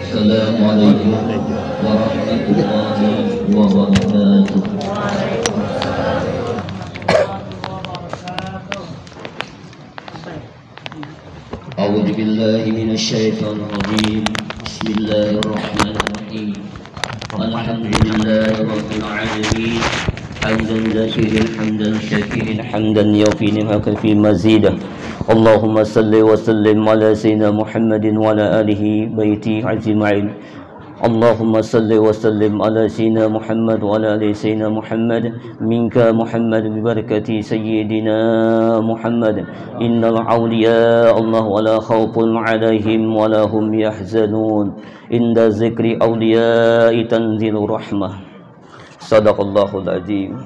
Assalamualaikum warahmatullahi wabarakatuh. A'udzu billahi minasyaitonir rajim. Bismillahirrahmanirrahim. Alhamdulillahi rabbil alamin. Hamdan zakirin hamdan syakirin hamdan yafi ni'maka fi mazidah. Allahumma salli wa sallim ala sayyidina Muhammadin wa ala alihi baiti ajma'in. Allahumma salli wa sallim ala sayyidina Muhammad wa ala ali sayyidina Muhammad minka Muhammad bi barakati sayyidina Muhammad. Innal awliya Allah wa la khawfun alaihim wa la hum yahzanun. Inda zikri awliya tanzilu rahmah. Sadaqallahul azim.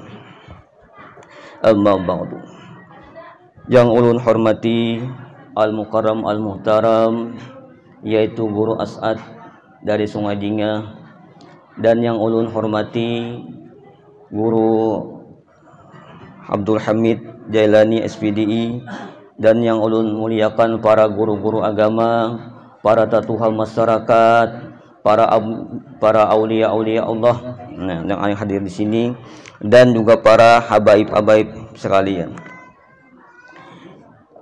Amma ba'du. Yang ulun hormati al-mukarram al-muhtaram, yaitu Guru As'ad dari Sungai Dinga, dan yang ulun hormati Guru Abdul Hamid Jailani SPDI, dan yang ulun muliakan para guru-guru agama, para tatuhal masyarakat, para aulia-aulia Allah yang hadir di sini, dan juga para habaib-habaib sekalian.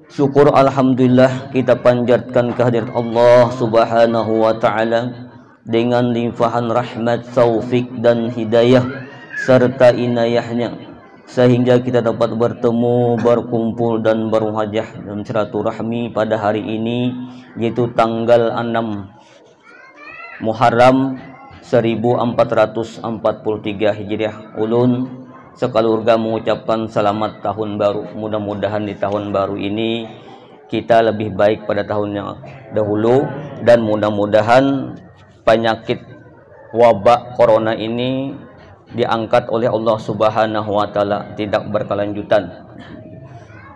Syukur alhamdulillah kita panjatkan kehadirat Allah Subhanahu wa taala dengan limpahan rahmat, taufik dan hidayah serta inayahnya, sehingga kita dapat bertemu, berkumpul dan berwajah dalam silaturahmi pada hari ini, yaitu tanggal 6 Muharram 1443 Hijriah. Ulun sekeluarga mengucapkan selamat tahun baru. Mudah-mudahan di tahun baru ini kita lebih baik pada tahun yang dahulu, dan mudah-mudahan penyakit wabak corona ini diangkat oleh Allah Subhanahu wa taala, tidak berkelanjutan.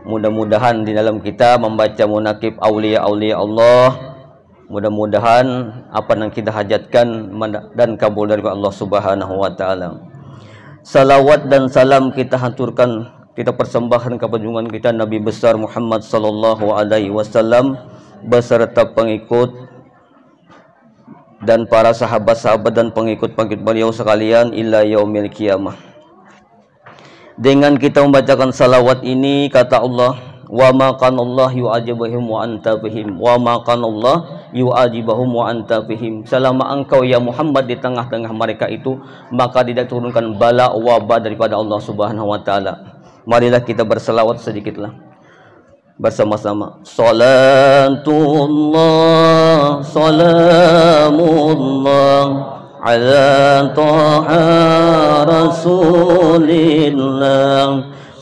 Mudah-mudahan di dalam kita membaca munakib aulia-aulia Allah, mudah-mudahan apa yang kita hajatkan dan kabul dari Allah Subhanahu wa taala. Salawat dan salam kita haturkan, kita persembahkan kepada junjungan kita Nabi besar Muhammad sallallahu alaihi wasallam beserta pengikut dan para sahabat-sahabat dan pengikut-pengikut beliau sekalian ila yaumil qiyamah. Dengan kita membacakan salawat ini, kata Allah, wa ma kana Allah yu'ajibuhum wa anta bihim, wa ma kana Allah yu'ajibuhum wa anta bihim. Selama engkau ya Muhammad di tengah-tengah mereka itu, maka tidak turunkan bala wabah daripada Allah Subhanahu wa taala. Marilah kita berselawat sedikitlah bersama-sama. Salatullah salamullah ala taha rasulillah.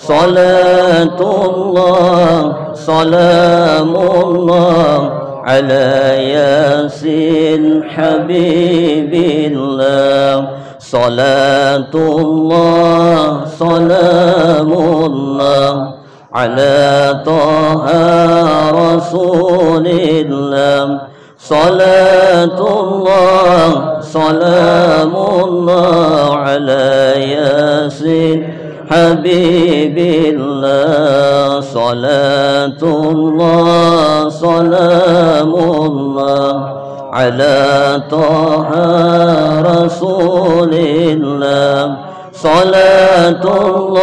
Salatullah salamullah ala yasin habibillah. Salatullah salamullah ala taha rasulillah. Salatullah salamullah ala yasin habibillah. Salatullah salamullah ala taha rasulillah. Salatullah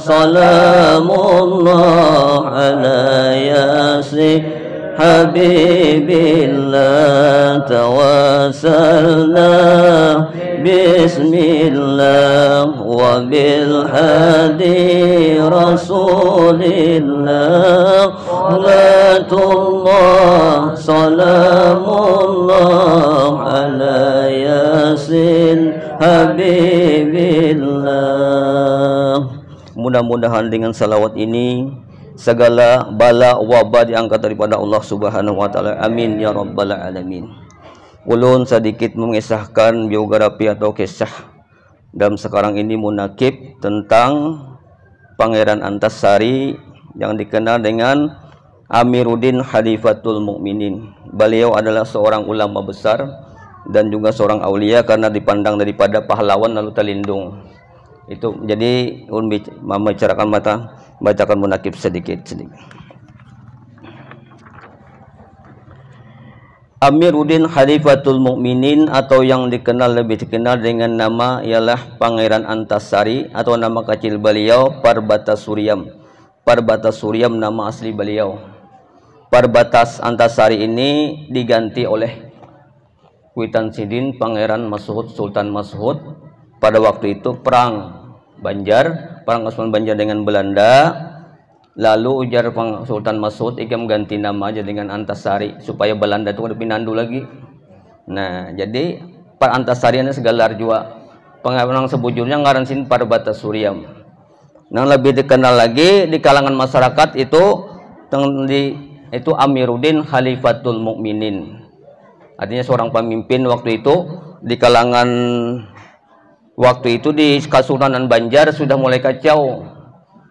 salamullah ala yasin habibillah. Tawassalna bismillah wa bil hadi rasulillah. Salatullah salamullah ala yasin habibillah. Mudah-mudahan dengan salawat ini segala bala wabah diangkat daripada Allah Subhanahu wa taala. Amin ya rabbal alamin. Ulun sedikit mengisahkan biografi atau kisah dalam sekarang ini munakib tentang Pangeran Antasari yang dikenal dengan Amiruddin Khalifatul Mukminin. Beliau adalah seorang ulama besar dan juga seorang aulia karena dipandang daripada pahlawan lalu terlindung. Itu jadi membicarakan bacakan munakib sedikit. Amiruddin Khalifatul Mukminin, atau yang lebih dikenal dengan nama ialah Pangeran Antasari, atau nama kecil beliau Parbatasuriam. Parbatasuriam nama asli beliau. Parbatas Antasari ini diganti oleh Witan Sidin Pangeran Mas'ud, Sultan Mas'ud. Pada waktu itu perang Banjar, perang Osman Banjar dengan Belanda. Lalu ujar Sultan Mas'ud, ikam ganti nama aja dengan Antasari supaya Belanda itu ada pinandu lagi. Nah, jadi Par Antasari ini segalar jua. Pengarang sebujurnya ngaransin Parbatasuriam. Nah, lebih dikenal lagi di kalangan masyarakat itu Amiruddin Khalifatul Mukminin. Artinya seorang pemimpin waktu itu di kalangan waktu itu di Kesultanan Banjar sudah mulai kacau,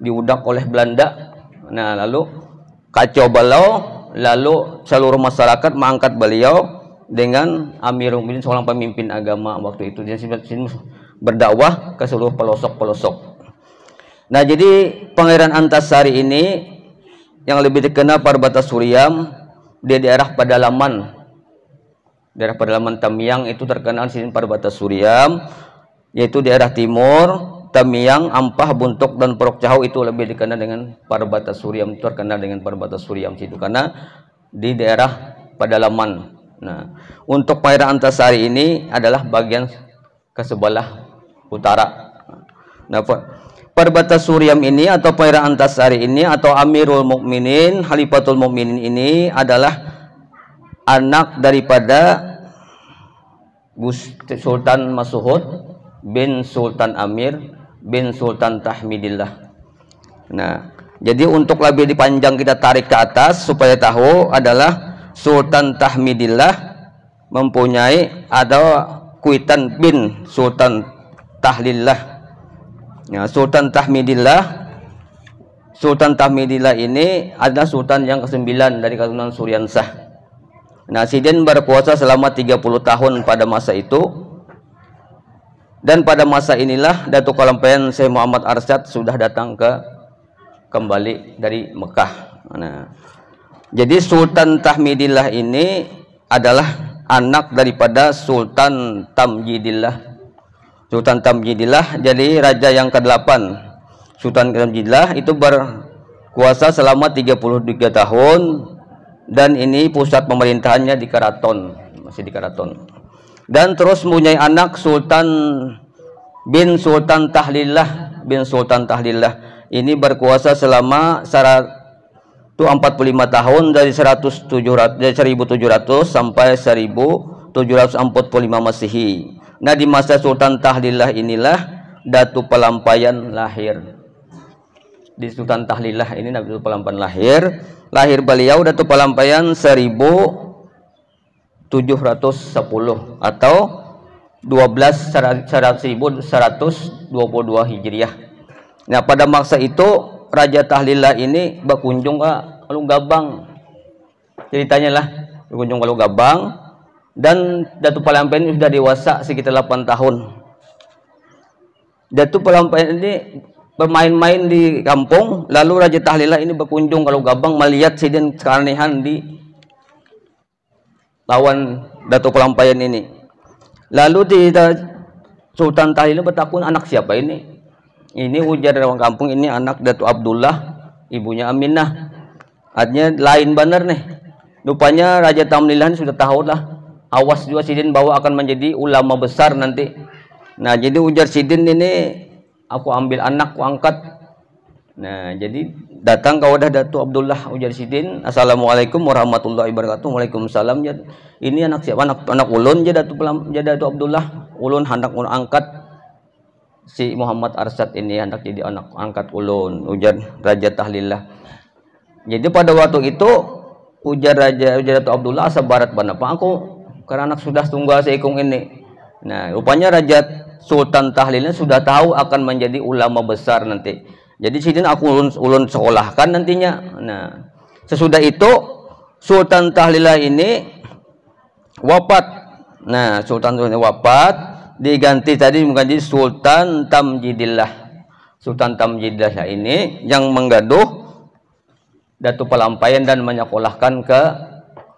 diudak oleh Belanda. Nah, lalu kacau balau, lalu seluruh masyarakat mengangkat beliau dengan Amirul Mukminin, seorang pemimpin agama waktu itu. Dia berdakwah ke seluruh pelosok-pelosok. Nah, jadi Pangeran Antasari ini yang lebih dikenal Parbatasuriam, dia di daerah pedalaman. Daerah pedalaman Tamiang itu terkenal sini Parbatasuriam, yaitu daerah timur. Tamiang, Ampah, Buntuk, dan Porok Cahau itu lebih dikenal dengan Parbatasuriam, terkenal dengan Parbatasuriam situ karena di daerah pedalaman. Nah, untuk Pangeran Antasari ini adalah bagian ke sebelah utara. Nah, Parbatasuriam ini atau Pangeran Antasari ini atau Amirul Mukminin, Khalifatul Mukminin ini adalah anak daripada Sultan Mas'ud bin Sultan Amir bin Sultan Tahmidillah. Nah, jadi untuk lebih dipanjang kita tarik ke atas supaya tahu adalah Sultan Tahmidillah mempunyai ada Kuitan bin Sultan Tahlillah. Nah, Sultan Tahmidillah ini adalah sultan yang ke-9 dari Keturunan Suryansah. Nah, Sidin berkuasa selama 30 tahun pada masa itu. Dan pada masa inilah Datuk Kalampayan Syekh Muhammad Arsyad sudah datang kembali dari Mekah. Nah, jadi Sultan Tahmidillah ini adalah anak daripada Sultan Tamjidillah. Sultan Tamjidillah jadi raja yang ke-8. Sultan Tamjidillah itu berkuasa selama 33 tahun dan ini pusat pemerintahannya di Keraton, masih di Keraton. Dan terus mempunyai anak Sultan bin Sultan Tahlillah ini berkuasa selama 145 tahun dari 1700 sampai 1745 Masehi. Nah, di masa Sultan Tahlillah inilah Datu Pelampayan lahir. Di Sultan Tahlillah ini Datu Pelampayan lahir beliau Datu Pelampayan 1110 atau 1122 Hijriah. Nah, pada masa itu Raja Tahlillah ini berkunjung ke Alung Gabang. Ceritanya lah berkunjung ke Alung Gabang dan Datu Pelampayan sudah dewasa sekitar 8 tahun. Datu Pelampayan ini bermain-main di kampung, lalu Raja Tahlillah ini berkunjung ke Alung Gabang melihat sidin keanehan di lawan Datuk Pelampayan ini. Lalu di Sultan Tahlillah bertakun, anak siapa ini? Ini ujar orang kampung, ini anak Datuk Abdullah, ibunya Aminah. Artinya lain benar nih. Rupanya Raja Tahmidillah ini sudah tahu lah, awas juga sidin bahwa akan menjadi ulama besar nanti. Nah, jadi ujar sidin ini, aku ambil anak, aku angkat. Nah, jadi datang ke wadah Datuk Abdullah, ujar sidin, assalamualaikum warahmatullahi wabarakatuh. Waalaikumsalam. Ya, ini anak siapa? Anak ulun ya Datuk Abdullah. Ulun hendak angkat si Muhammad Arsyad ini, hendak jadi anak angkat ulun, ujar Raja Tahlillah. Jadi pada waktu itu ujar Datuk Abdullah, asa barat banapa aku karena anak sudah tunggal seikung ini. Nah, rupanya Raja Sultan Tahlillah sudah tahu akan menjadi ulama besar nanti. Jadi sidin aku ulun sekolahkan nantinya. Nah, sesudah itu Sultan Tahlillah ini wafat. Nah, Sultan ini wafat, diganti tadi menjadi Sultan Tamjidillah. Sultan Tamjidillah ini yang menggaduh Datu Pelampayan dan menyekolahkan ke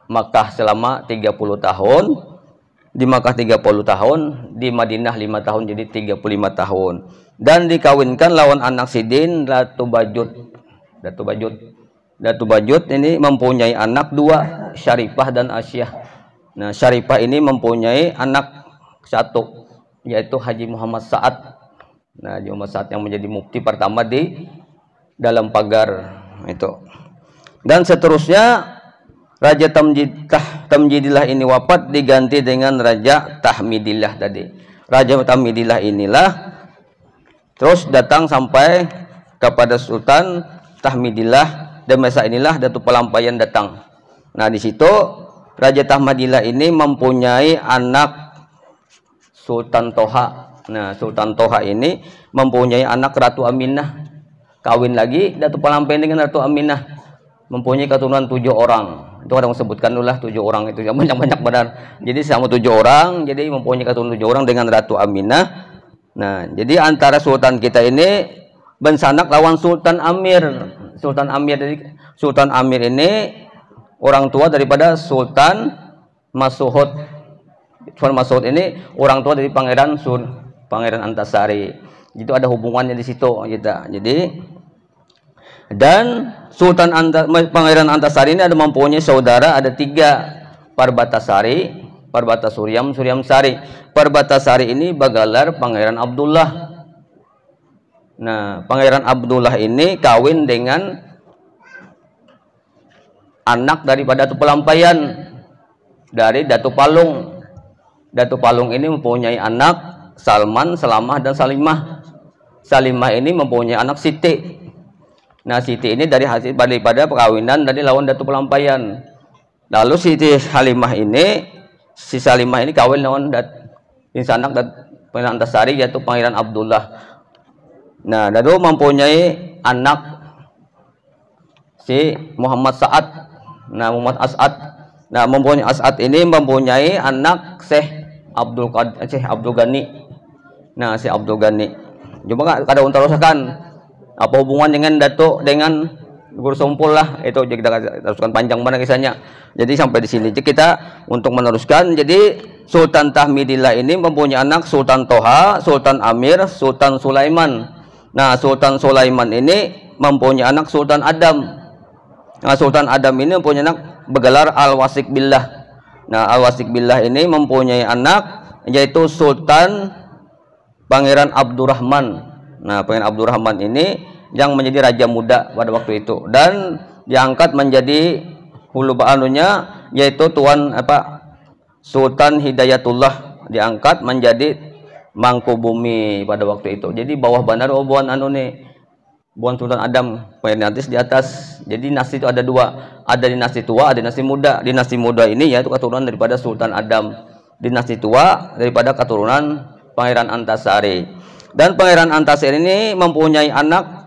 Makkah selama 30 tahun, di Makkah 30 tahun, di Madinah 5 tahun, jadi 35 tahun. Dan dikawinkan lawan anak Sidin, Datu Bajut. Datu Bajut ini mempunyai anak dua, Syarifah dan Asyah. Nah, Syarifah ini mempunyai anak satu, yaitu Haji Muhammad Sa'ad. Nah, Haji Muhammad Sa'ad yang menjadi mufti pertama di dalam pagar itu. Dan seterusnya Raja Tamjidillah ini wafat, diganti dengan Raja Tahmidillah tadi. Raja Tahmidillah inilah terus datang sampai kepada Sultan Tahmidillah, dan masa inilah Datuk Pelampaian datang. Nah, di situ Raja Tahmidillah ini mempunyai anak Sultan Toha. Nah, Sultan Toha ini mempunyai anak Ratu Aminah. Kawin lagi Datuk Pelampaian dengan Ratu Aminah, mempunyai keturunan 7 orang. Itu orang sebutkan dulu lah 7 orang itu, yang banyak-banyak benar. Jadi sama 7 orang, jadi mempunyai keturunan 7 orang dengan Ratu Aminah. Nah, jadi antara sultan kita ini bensanak lawan Sultan Amir. Sultan Amir ini orang tua daripada Sultan Masuhud. Sultan Masuhud ini orang tua dari Pangeran Antasari. Itu ada hubungannya di situ kita. Jadi dan Pangeran Antasari ini ada mempunyai saudara, ada 3, Parbatasari, Parbatasuryam, Suryamsari. Parbatasari ini bagalar Pangeran Abdullah. Nah, Pangeran Abdullah ini kawin dengan anak daripada Datuk Pelampaian dari Datuk Palung. Datuk Palung ini mempunyai anak Salman, Salamah, dan Salimah. Salimah ini mempunyai anak Siti. Nah, Siti ini dari hasil daripada perkawinan dari lawan Datuk Pelampaian. Lalu si Salimah ini kawin lawan anak Pangeran Antasari, yaitu Pangeran Abdullah. Nah, lalu mempunyai anak si Muhammad Sa'ad. Nah, Muhammad As'ad. Nah, mempunyai As'ad ini mempunyai anak Syekh Abdul Ghani. Nah, si Abdul Ghani. Coba kada unterusakan apa hubungan dengan Datuk dengan Guru Sompul lah, itu kita teruskan panjang mana kisahnya. Jadi sampai di sini kita untuk meneruskan. Jadi Sultan Tahmidillah ini mempunyai anak Sultan Toha, Sultan Amir, Sultan Sulaiman. Nah, Sultan Sulaiman ini mempunyai anak Sultan Adam. Nah, Sultan Adam ini mempunyai anak bergelar Al-Wasik Billah. Nah, Al-Wasik Billah ini mempunyai anak yaitu Sultan Pangeran Abdurrahman. Nah, Pangeran Abdurrahman ini yang menjadi raja muda pada waktu itu, dan diangkat menjadi hulu baanunya yaitu Sultan Hidayatullah, diangkat menjadi Mangkubumi pada waktu itu. Jadi bawah bandar buan Sultan Adam, nanti di atas. Jadi dinasti itu ada 2, ada dinasti tua, ada dinasti muda. Dinasti muda ini yaitu keturunan daripada Sultan Adam. Dinasti tua daripada keturunan Pangeran Antasari. Dan Pangeran Antasari ini mempunyai anak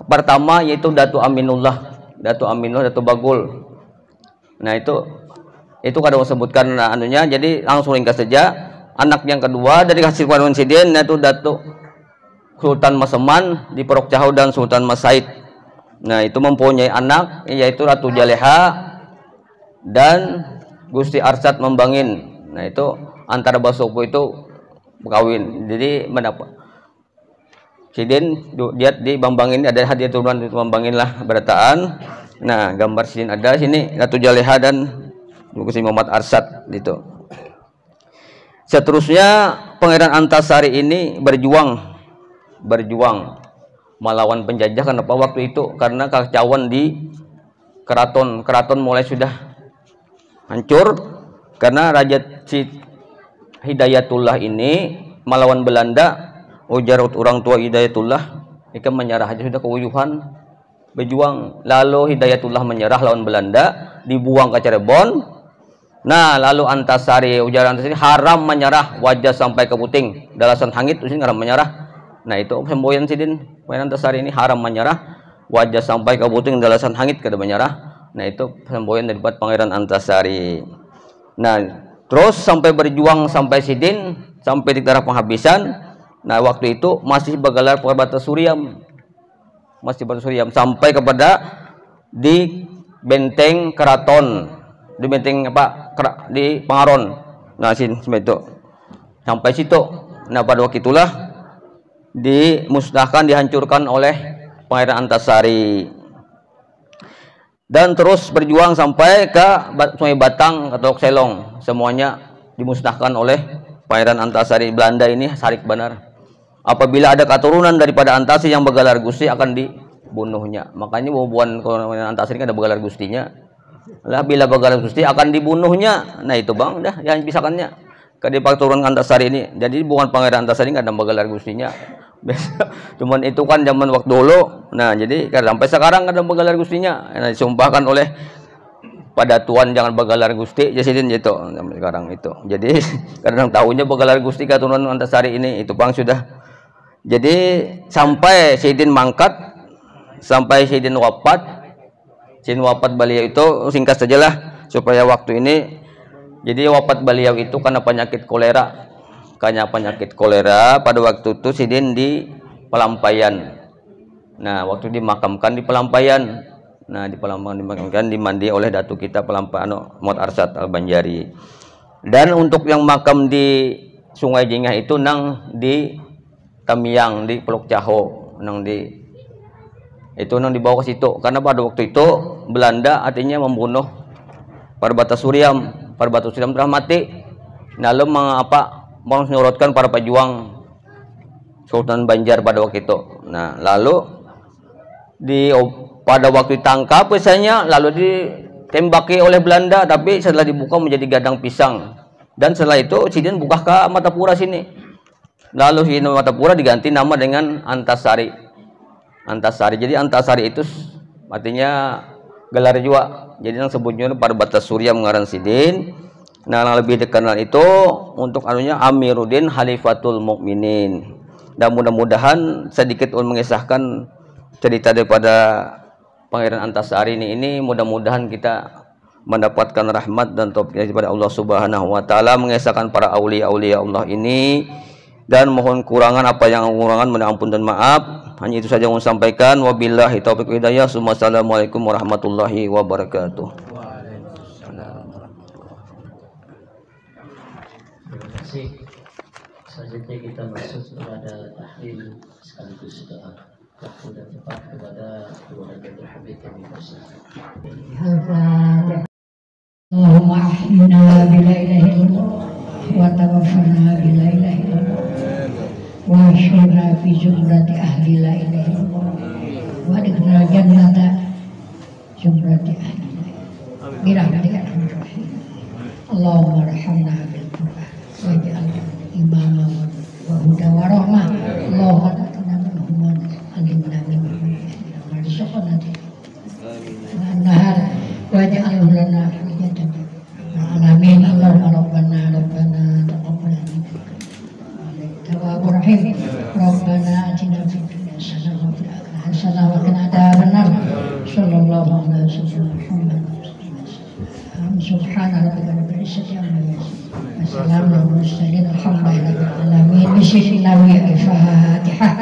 pertama yaitu Datu Aminullah, Datu Bagul. Nah, itu kada sebutkan anunya, jadi langsung ringkas saja. Anak yang kedua dari hasil koinsiden yaitu Datuk Sultan Maseman di Perok Cahau dan Sultan Masaid. Nah, itu mempunyai anak yaitu Ratu Jaleha dan Gusti Arsad Membangin. Nah, itu antara Basopo itu berkawin. Jadi mendapat Sidin dia di Bambangin, ada hadiah turunan itu Bambangin lah berataan. Nah, gambar Sidin ada sini, Ratu Jaleha dan Gusti Muhammad Arsad gitu. Seterusnya Pangeran Antasari ini berjuang melawan penjajah. Kenapa waktu itu? Karena kekacauan di keraton mulai sudah hancur karena Raja Hidayatullah ini melawan Belanda. Ujar orang tua Hidayatullah ikan menyerah aja sudah kewuyuhan berjuang. Lalu Hidayatullah menyerah lawan Belanda, dibuang ke Cirebon. Nah, lalu Antasari, ujar Antasari haram menyerah, wajah sampai ke puting, dalasan hangit itu haram menyerah. Nah, itu semboyan Sidin Pangeran Antasari ini haram menyerah, wajah sampai ke puting, dalasan hangit kada menyerah. Nah, itu semboyan daripada Pangeran Antasari. Nah, terus sampai berjuang sampai Sidin sampai di taraf penghabisan. Nah, waktu itu masih bergelar Parbatasuryam, sampai kepada di benteng keraton, di benteng apa di Pangaron. Nah sini itu sampai situ. Nah pada waktu itulah dimusnahkan, dihancurkan oleh Pangeran Antasari, dan terus berjuang sampai ke Sungai Batang atau Selong, semuanya dimusnahkan oleh Pangeran Antasari. Belanda ini sarik benar, apabila ada keturunan daripada Antasari yang bergelar gusti akan dibunuhnya. Makanya hubungan Antasari kan ada bergelar gustinya lah, bila bergelar gusti akan dibunuhnya. Nah itu bang dah yang pisahkannya ke keturunan Antasari ini. Jadi bukan Pangeran Antasari nggak ada bergelar gustinya. Cuman itu kan zaman waktu dulu. Nah jadi sampai sekarang ada bergelar gustinya. Nah, disumpahkan oleh pada tuan jangan bergelar gusti jadi itu sekarang itu. Jadi kadang tahunya bergelar gusti keturunan Antasari ini itu bang sudah. Jadi sampai Sayyidin mangkat, sampai Sayyidin wafat. Sayyidin wafat beliau itu singkat sajalah supaya waktu ini. Jadi wafat beliau itu karena penyakit kolera. Karena penyakit kolera pada waktu itu Sayyidin di Pelampaian. Nah waktu dimakamkan di Pelampaian. Nah di Pelampaian dimakamkan, dimandi oleh datu kita Pelampaian Muhammad Arsyad Al-Banjari. Dan untuk yang makam di Sungai Jingah itu nang di Tamiang di Peluk Caho, nang dibawa ke situ karena pada waktu itu Belanda artinya membunuh Parbata Suryam. Parbata Suryam telah mati. Lalu mau menyorotkan para pejuang Sultan Banjar pada waktu itu. Nah lalu pada waktu ditangkap misalnya lalu ditembaki oleh Belanda, tapi setelah dibuka menjadi gadang pisang. Dan setelah itu Sayyidin buka ke Matapura sini. Lalu Sayyidin Matapura diganti nama dengan Antasari. Antasari. Jadi Antasari itu artinya gelar juga. Jadi yang sebutnya Parbata Surya mengarang Sayyidin. Nah lebih dikenal itu untuk anunya Amiruddin Khalifatul Mukminin. Dan mudah-mudahan sedikit mengisahkan cerita daripada Pangeran Antasari ini mudah-mudahan kita mendapatkan rahmat dan taufik daripada Allah Subhanahu wa taala, mengisahkan para aulia-aulia Allah ini, dan mohon kurangan apa yang kurangan mohon ampun dan maaf. Hanya itu saja yang saya sampaikan. Wabillahi taufiq wal hidayah. Wassalamualaikum warahmatullahi wabarakatuh. Selanjutnya kita masuk kepada tahlil sekaligus doa. Waktu dan tempat kepada Tuhan Abdul Habib yang dipersilakan. Allahumma ahyina bila ilaha illallah wa tawaffana bila ilaha illallah wa asyirna fi zumrati ahli la ilaha illallah wa adkhilna jannata zumrati ahli la ilaha birahmatika ya arhamar rahimin. Allahumma arhamna bil Qur'an waj'alna imama wa huda wa rahmah. Allahumma ta'ala Muhammad alimna min warzuqna nahar waj'alhu lana hujjatan alamin. Allahumma rabbana taqabbal minna tawwabur rahim. Rabbana atina fid dunya hasanah wa fil akhirati hasanah wa qina adzabannar. Sallallahu alaihi wasallam Muhammad. Subhana rabbika rabbil izzati amma yasifun. Wassalamu ala mursalin alhamdulillahi rabbil alamin. Bismillahirrahmanirrahim. Al-Fatihah.